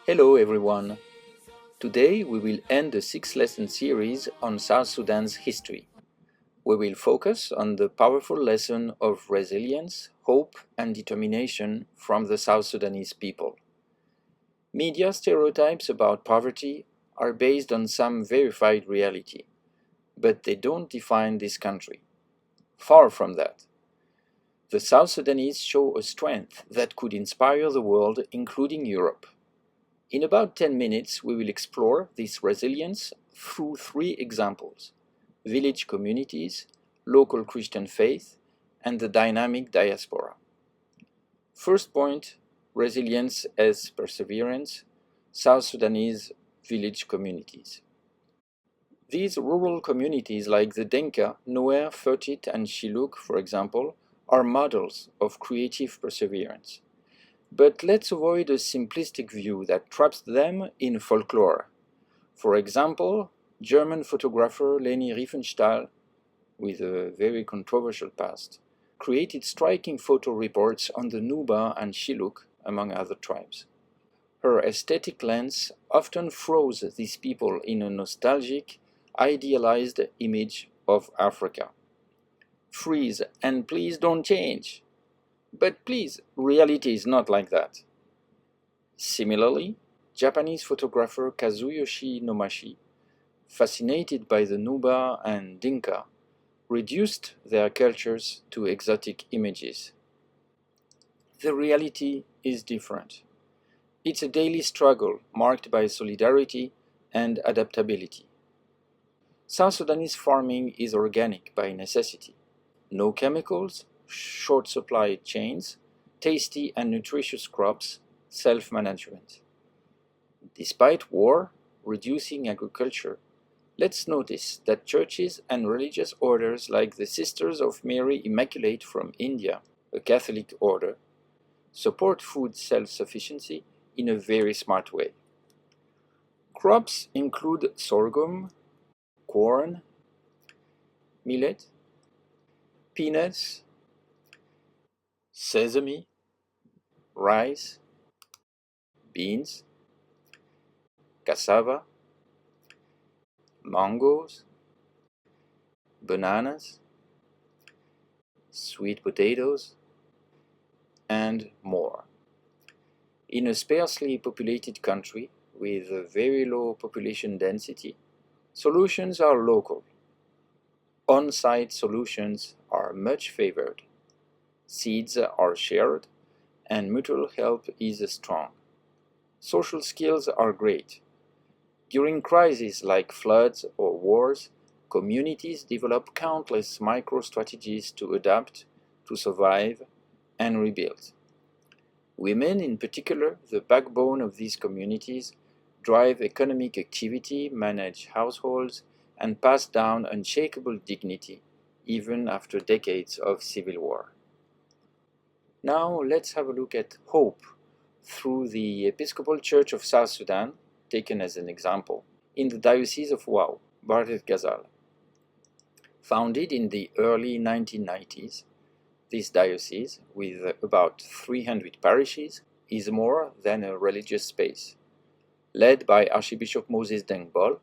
Hello everyone! Today we will end the 6-lesson series on South Sudan's history. We will focus on the powerful lesson of resilience, hope and determination from the South Sudanese people. Media stereotypes about poverty are based on some verified reality, but they don't define this country. Far from that. The South Sudanese show a strength that could inspire the world, including Europe. In about 10 minutes, we will explore this resilience through 3 examples: village communities, local Christian faith, and the dynamic diaspora. First point, resilience as perseverance, South Sudanese village communities. These rural communities like the Denka, Nuer, Fertit, and Shilluk, for example, are models of creative perseverance. But let's avoid a simplistic view that traps them in folklore. For example, German photographer Leni Riefenstahl, with a very controversial past, created striking photo reports on the Nuba and Shilluk, among other tribes. Her aesthetic lens often froze these people in a nostalgic, idealized image of Africa. Freeze and please don't change. But please, reality is not like that. Similarly, Japanese photographer Kazuyoshi Nomashi, fascinated by the Nuba and Dinka, reduced their cultures to exotic images. The reality is different. It's a daily struggle marked by solidarity and adaptability. South Sudanese farming is organic by necessity. No chemicals, short supply chains, tasty and nutritious crops, self-management. Despite war reducing agriculture, let's notice that churches and religious orders like the Sisters of Mary Immaculate from India, a Catholic order, support food self-sufficiency in a very smart way. Crops include sorghum, corn, millet, peanuts, sesame, rice, beans, cassava, mangoes, bananas, sweet potatoes, and more. In a sparsely populated country with a very low population density, solutions are local. On-site solutions are much favored. Seeds are shared, and mutual help is strong. Social skills are great. During crises like floods or wars, communities develop countless micro-strategies to adapt, to survive, and rebuild. Women, in particular, the backbone of these communities, drive economic activity, manage households, and pass down unshakable dignity, even after decades of civil war. Now let's have a look at hope through the Episcopal Church of South Sudan, taken as an example, in the Diocese of Wau, Bahr Ghazal. Founded in the early 1990s, this diocese, with about 300 parishes, is more than a religious space. Led by Archbishop Moses Dengbol,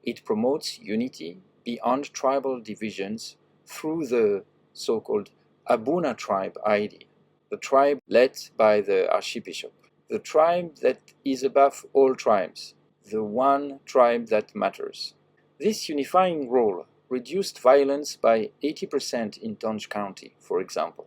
it promotes unity beyond tribal divisions through the so-called Abuna tribe idea, the tribe led by the Archbishop, the tribe that is above all tribes, the one tribe that matters. This unifying role reduced violence by 80% in Tonj County, for example.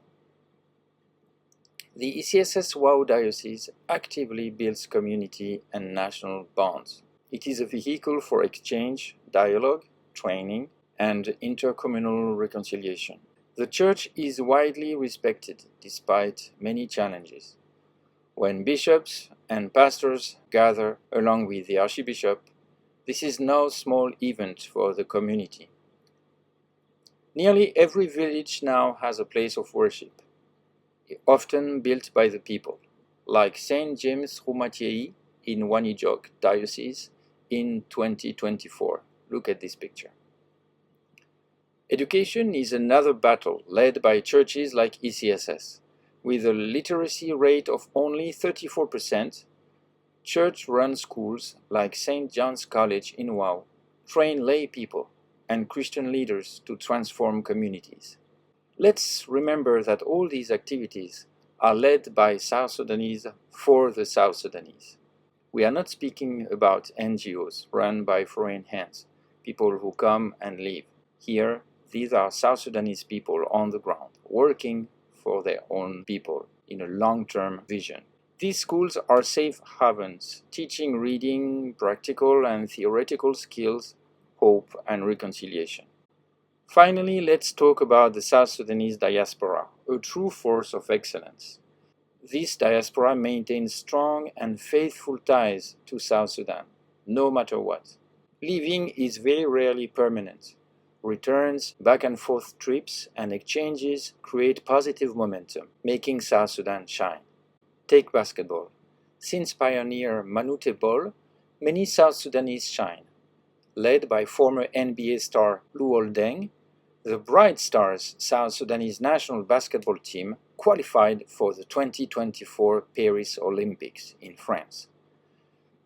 The ECSS Wau Diocese actively builds community and national bonds. It is a vehicle for exchange, dialogue, training, and intercommunal reconciliation. The Church is widely respected despite many challenges. When bishops and pastors gather along with the Archbishop, this is no small event for the community. Nearly every village now has a place of worship, often built by the people, like St. James Rumatiei in Wanijog Diocese in 2024. Look at this picture. Education is another battle led by churches like ECSS. With a literacy rate of only 34%, Church-run schools like St. John's College in Wau train lay people and Christian leaders to transform communities. Let's remember that all these activities are led by South Sudanese for the South Sudanese. We are not speaking about NGOs run by foreign hands, people who come and leave. Here, these are South Sudanese people on the ground, working for their own people in a long-term vision. These schools are safe havens, teaching reading, practical and theoretical skills, hope and reconciliation. Finally, let's talk about the South Sudanese diaspora, a true force of excellence. This diaspora maintains strong and faithful ties to South Sudan, no matter what. Leaving is very rarely permanent. Returns, back and forth trips, and exchanges create positive momentum, making South Sudan shine. Take basketball. Since pioneer Manute Bol, many South Sudanese shine. Led by former NBA star Luol Deng, the Bright Stars South Sudanese national basketball team qualified for the 2024 Paris Olympics in France.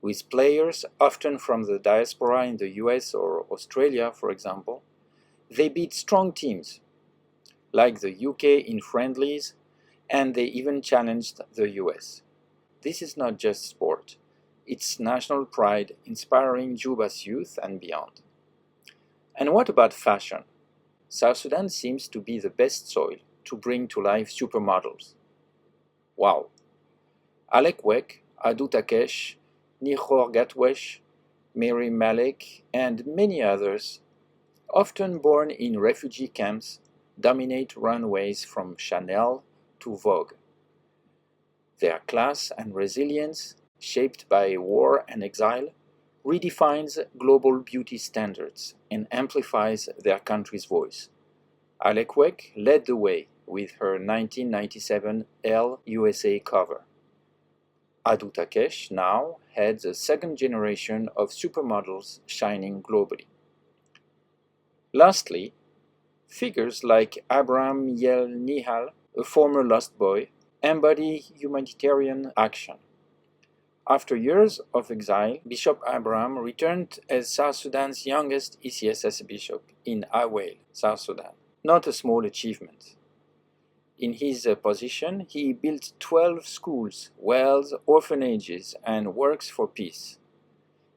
With players often from the diaspora in the US or Australia, for example, they beat strong teams like the UK in friendlies, and they even challenged the US. This is not just sport, it's national pride inspiring Juba's youth and beyond. And what about fashion? South Sudan seems to be the best soil to bring to life supermodels. Wow! Alek Wek, Adu Takesh, Nihor Gatwesh, Mary Malek, and many others, often born in refugee camps, dominate runways from Chanel to Vogue. Their class and resilience, shaped by war and exile, redefines global beauty standards and amplifies their country's voice. Alek Wek led the way with her 1997 Elle USA cover. Adu Takesh now heads a second generation of supermodels shining globally. Lastly, figures like Abraham Yel Nihal, a former Lost Boy, embody humanitarian action. After years of exile, Bishop Abraham returned as South Sudan's youngest ECSS bishop in AUAN, South Sudan. Not a small achievement. In his position, he built 12 schools, wells, orphanages, and works for peace.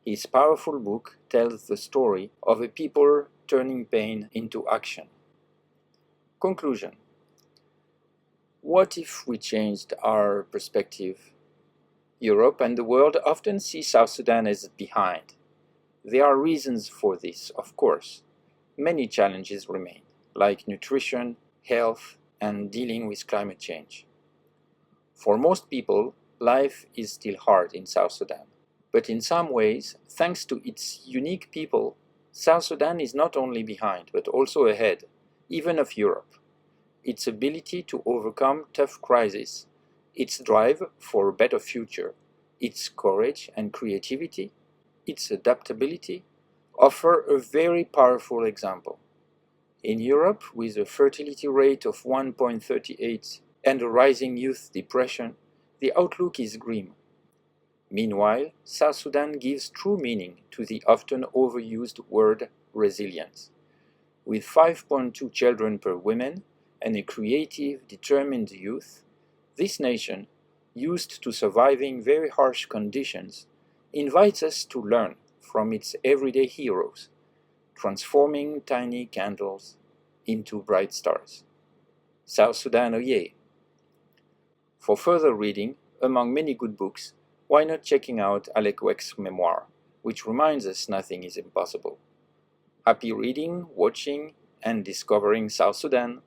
His powerful book tells the story of a people turning pain into action. Conclusion. What if we changed our perspective? Europe and the world often see South Sudan as behind. There are reasons for this, of course. Many challenges remain, like nutrition, health, and dealing with climate change. For most people, life is still hard in South Sudan. But in some ways, thanks to its unique people, South Sudan is not only behind, but also ahead, even of Europe. Its ability to overcome tough crises, its drive for a better future, its courage and creativity, its adaptability, offer a very powerful example. In Europe, with a fertility rate of 1.38 and a rising youth depression, the outlook is grim. Meanwhile, South Sudan gives true meaning to the often overused word resilience. With 5.2 children per woman and a creative, determined youth, this nation, used to surviving very harsh conditions, invites us to learn from its everyday heroes, transforming tiny candles into bright stars. South Sudan, oh yeah! For further reading, among many good books, why not checking out Alek Wek's memoir, which reminds us nothing is impossible. Happy reading, watching, and discovering South Sudan.